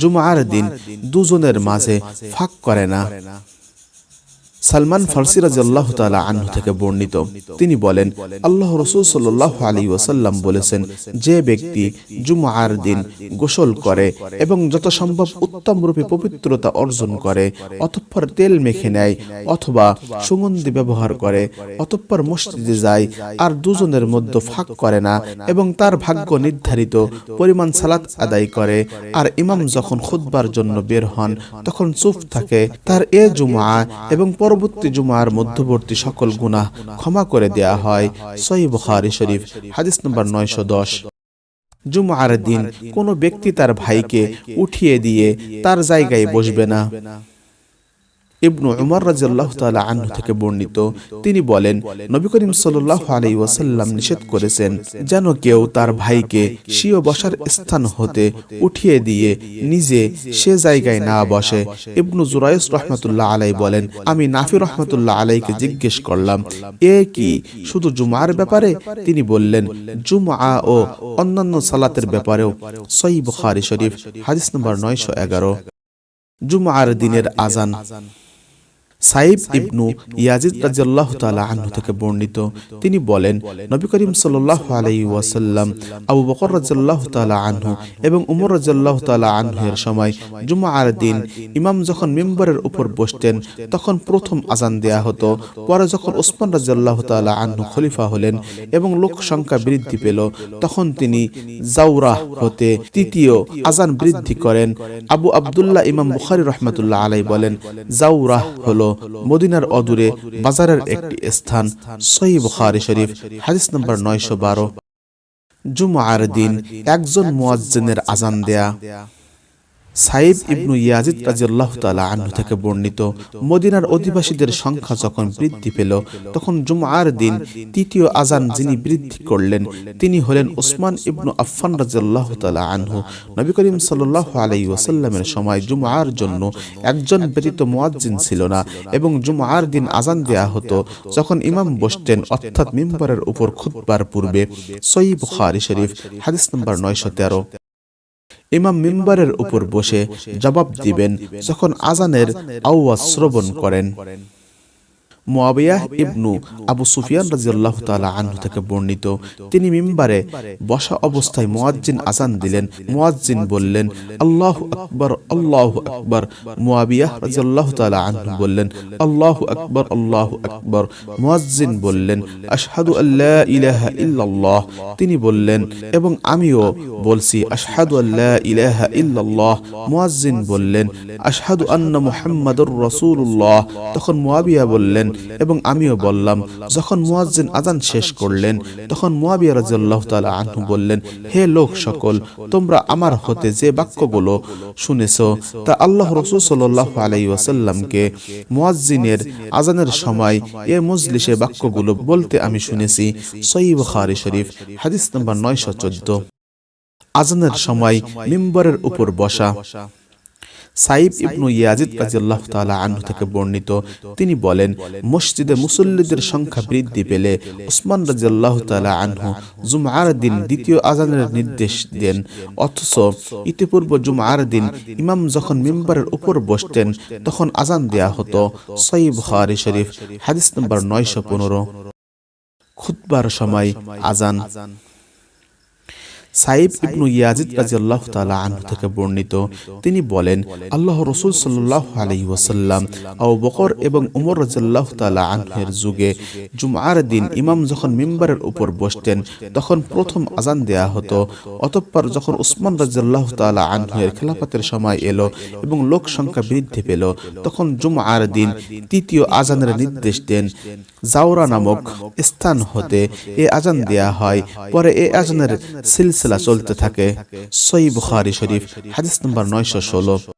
জুমার দিন দুজনের মাঝে ফাঁক করে না। সালমান ফারসি রাদিয়াল্লাহু তাআলা আনহু থেকে বর্ণিত, তিনি বলেন, আল্লাহ রাসূল সাল্লাল্লাহু আলাইহি ওয়াসাল্লাম বলেছেন, যে ব্যক্তি জুমার দিন গোসল করে এবং যত সম্ভব উত্তম রূপে পবিত্রতা অর্জন করে, অতঃপর তেল মেখে নেয় অথবা সুগন্ধি ব্যবহার করে, অতঃপর মসজিদে যায় আর দুজনের মধ্যে ফাঁক করে না এবং তার ভাগ্য নির্ধারিত পরিমাণ সালাত আদায় করে, আর ইমাম যখন খুতবার জন্য বের হন তখন চুপ থাকে, তার এ জুমআ এবং পরবর্তী জুমার মধ্যবর্তী সকল গুনাহ ক্ষমা করে দেয়া হয়। সহিহ বুখারী শরীফ, হাদিস নম্বর 910। জুমআর দিন কোনো ব্যক্তি তার ভাইকে উঠিয়ে দিয়ে তার জায়গায় বসবে না। ইবনু উমর রাদিয়াল্লাহু তাআলা আনহু থেকে বর্ণিত, তিনি বলেন, নবী করিম সাল্লাল্লাহু আলাইহি ওয়াসাল্লাম নিষেধ করেছেন যেন কেউ তার ভাইকে স্বীয় বসার স্থান হতে উঠিয়ে দিয়ে নিজে সে জায়গায় না বসে। ইবনু জুরাইজ রাহমাতুল্লাহ আলাইহি বলেন, আমি নাফি রাহমাতুল্লাহ আলাইহিকে জিজ্ঞেস করলাম, এ কি শুধু জুমার ব্যাপারে? তিনি বললেন, জুমআ ও অন্যান্য সালাতের ব্যাপারেও। সহিহ বুখারী শরীফ, হাদিস নম্বর 911। জুমআর দিনের আযান। সাইব ইবনু ইয়াজিদ রাদিয়াল্লাহু তাআলা আনহু থেকে বর্ণিত, তিনি বলেন, নবী করিম সাল্লাল্লাহু আলাইহি ওয়াসাল্লাম আবু বকর রাদিয়াল্লাহু তাআলা আনহু এবং উমর রাদিয়াল্লাহু তাআলা আনহু এর সময় জুমআর দিন ইমাম যখন মিম্বরের উপর বসতেন তখন প্রথম আযান দেয়া হতো। পরে যখন উসমান রাদিয়াল্লাহু তাআলা আনহু খলিফা হলেন এবং লোক সংখ্যা বৃদ্ধি পেল, তখন তিনি জাওরাহ হতে তৃতীয় আযান বৃদ্ধি করেন। আবু আব্দুল্লাহ ইমাম বুখারী রাহমাতুল্লাহ আলাইহি বলেন, জাওরাহ হলো মদিনার অদূরে বাজারের একটি স্থান। সহিহ বুখারী শরীফ, হাদিস নম্বর 912। জুমআর দিন একজন মুয়াজ্জিনের আযান দেয়া। সাইব ইবনু ইয়াজিদ রাদিয়াল্লাহু তাআলা আনহু থেকে বর্ণিত, মদিনার অধিবাসীদের সংখ্যা যখন বৃদ্ধি পেল তখন জুমআর দিন তৃতীয় আযান যিনি বৃদ্ধি করলেন তিনি হলেন উসমান ইবনু আফফান রাদিয়াল্লাহু তাআলা আনহু। নবী করিম সাল্লাল্লাহু আলাইহি ওয়াসাল্লামের সময় জুমআর জন্য একজন ব্যতীত মুয়াজ্জিন ছিল না এবং জুমআর দিন আযান দেয়া হতো যখন ইমাম বসতেন, অর্থাৎ মিম্বরের উপর খুতবার পূর্বে। সহিহ বুখারী শরীফ, হাদিস নম্বর 913। ইমাম মিম্বরের উপর বসে জবাব দিবেন যখন আযানের আওয়াজ শ্রবণ করেন। মুয়াবিয়া ইবনু আবু সুফিয়ান রাদিয়াল্লাহু তাআলা আনহু থেকে বর্ণিত, তিনি মিম্বারে বসা অবস্থায় মুয়াজ্জিন আযান দিলেন। মুয়াজ্জিন বললেন, আল্লাহু আকবার, আল্লাহু আকবার। মুয়াবিয়া রাদিয়াল্লাহু তাআলা আনহু বললেন, আল্লাহু আকবার, আল্লাহু আকবার। মুয়াজ্জিন বললেন, আশহাদু আল্লা ইলাহা ইল্লাল্লাহ। তিনি বললেন, এবং আমিও বলছি আশহাদু আল্লা ইলাহা ইল্লাল্লাহ। মুয়াজ্জিন বললেন, আশহাদু আন্না মুহাম্মাদুর রাসূলুল্লাহ। তখন মুয়াবিয়া বললেন, এবং আমিও বললাম। যখন মুয়াজ্জিন আযান শেষ করলেন তখন মুয়াবিয়া রাদিয়াল্লাহু তাআলা আনহু বললেন, হে লোক সকল, তোমরা আমার হতে যে বাক্যগুলো শুনেছো তা আল্লাহ রাসূল সাল্লাল্লাহু আলাইহি ওয়াসাল্লামকে মুয়াজ্জিনের আযানের সময় এ মজলিসে বাক্যগুলো বলতে আমি শুনেছি। সহিহ বুখারী শরীফ, হাদিস নম্বর 914। আযানের সময় মিম্বরের উপর বসা। সাইব ইবনু ইয়াজিদ রাদিয়াল্লাহু তাআলা আনহু থেকে বর্ণিত, তিনি বলেন, মসজিদে মুসল্লিদের সংখ্যা বৃদ্ধি পেলে উসমান রাদিয়াল্লাহু তাআলা আনহু জুমআর দিন দ্বিতীয় আযানের নির্দেশ দেন, অথচ ইতিপূর্বে জুমআর দিন ইমাম যখন মিম্বরের উপর বসতেন তখন আযান দেয়া হতো। সহিহ বুখারী শরীফ, হাদিস নম্বর 915। খুতবার সময় আযান। সাইব ইবনু ইয়াজিদ রাদিয়াল্লাহু তাআলা আনহু থেকে বর্ণিত, তিনি বলেন, আল্লাহ রাসূল সাল্লাল্লাহু আলাইহি ওয়াসাল্লাম আবু বকর এবং উমর রাদিয়াল্লাহু তাআলা আনহুর যুগে জুমআর দিন ইমাম যখন মিম্বরের উপর বসতেন তখন প্রথম আযান দেয়া হতো। অতঃপর যখন উসমান রাদিয়াল্লাহু তাআলা আনহুর খেলাফতের সময় এলো এবং লোক সংখ্যা বৃদ্ধি পেল তখন জুমআর দিন তৃতীয় আযানের নির্দেশ দেন। জাওরা নামক স্থান হতে এ আযান দেয়া হয়। পরে এ আযানের সিলসিলা চলতে থাকে। সহিহ বুখারী শরীফ, হাদিস নম্বর 916।